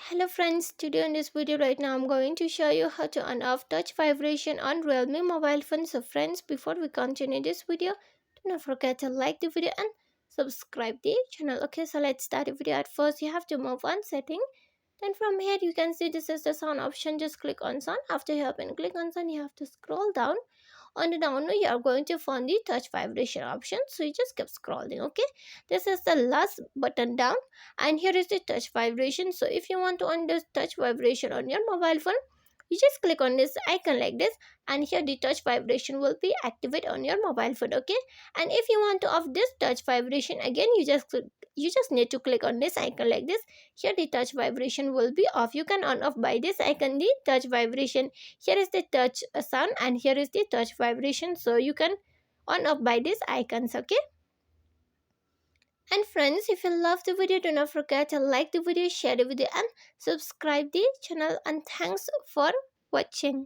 Hello friends, today in this video right now I'm going to show you how to on off touch vibration on Realme mobile phone. So friends, before we continue this video, do not forget to like the video and subscribe the channel. Okay, so let's start the video. At first you have to move on setting. Then from here you can see this is the sound option. Just click on sound. After you have been click on sound, you have to scroll down. On the down you are going to find the touch vibration option, so you just keep scrolling. Okay, this is the last button down, and here is the touch vibration. So if you want to on this touch vibration on your mobile phone, you just click on this icon like this, and here the touch vibration will be activate on your mobile phone. Okay, and if you want to off this touch vibration again, you just need to click on this icon like this. Here the touch vibration will be off. You can on off by this icon the touch vibration. Here is the touch sound, and here is the touch vibration, so you can on off by these icons. Okay, and friends, if you love the video, do not forget to like the video, share the video and subscribe the channel, and thanks for watching.